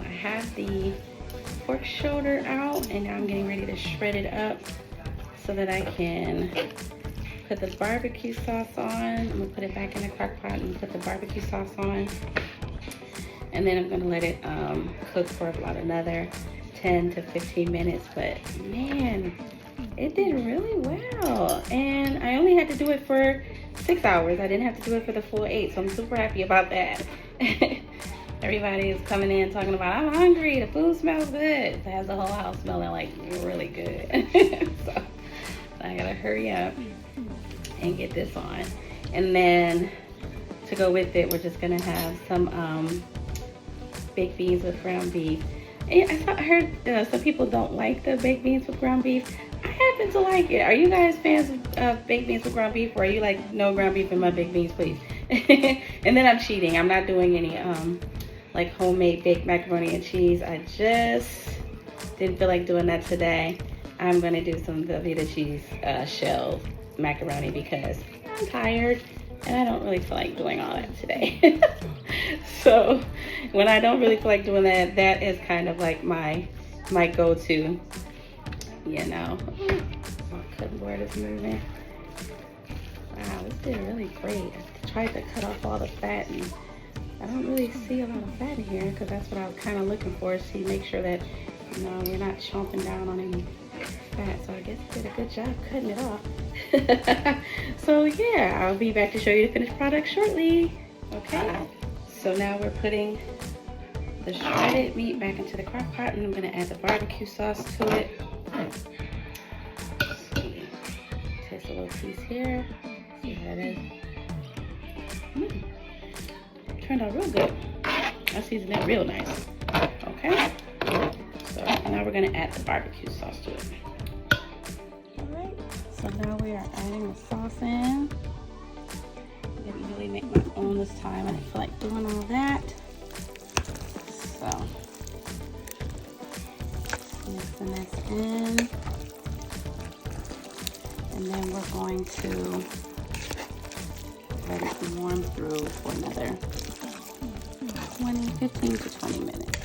I have the pork shoulder out, and now I'm getting ready to shred it up so that I can put the barbecue sauce on. I'm gonna put it back in the crock pot and put the barbecue sauce on. And then I'm gonna let it cook for about another 10 to 15 minutes. But man, it did really well. And I only had to do it for 6 hours. I didn't have to do it for the full 8, so I'm super happy about that. Everybody is coming in talking about, I'm hungry, the food smells good. It has the whole house smelling like really good. So I gotta hurry up and get this on. And then to go with it, we're just gonna have some baked beans with ground beef. And I heard some people don't like the baked beans with ground beef. I happen to like it. Are you guys fans of baked beans with ground beef, or are you like, no ground beef in my baked beans, please? And then I'm cheating. I'm not doing any like homemade baked macaroni and cheese. I just didn't feel like doing that today. I'm gonna do some Velveeta cheese shell macaroni because I'm tired and I don't really feel like doing all that today. So when I don't really feel like doing that, that is kind of like my go-to, you know. My cutting board is moving. Wow, this did really great. I tried to cut off all the fat, and I don't really see a lot of fat in here because that's what I was kind of looking for, see, make sure that, you know, we're not chomping down on any fat. So I guess I did a good job cutting it off. So yeah, I'll be back to show you the finished product shortly. Okay, so now we're putting the shredded meat back into the crock pot, and I'm gonna add the barbecue sauce to it. Let's see. Taste a little piece here. See how that is. Turned out real good. I seasoned it real nice. Okay. So now we're gonna add the barbecue sauce to it. Alright. So now we are adding the sauce in. I didn't really make my own this time. I didn't feel like doing all that. So mixing this in. And then we're going to let it warm through for another 15 to 20 minutes.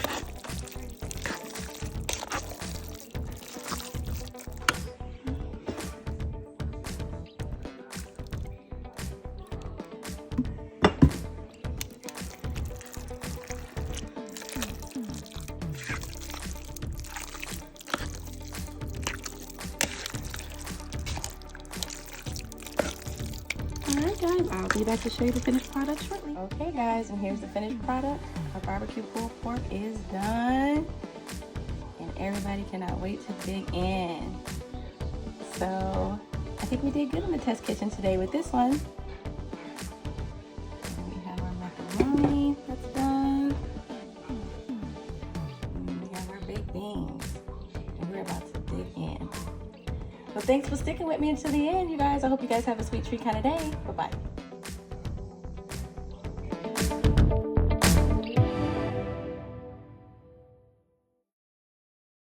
Alright guys, I'll be back to show you the finished product shortly. Okay guys, and here's the finished product. Our barbecue pulled pork is done. And everybody cannot wait to dig in. So, I think we did good in the test kitchen today with this one. And we have our macaroni that's done. And we have our baked beans. And we're about to dig in. Well, thanks for sticking with me until the end, you guys. I hope you guys have a sweet treat kind of day. Bye-bye.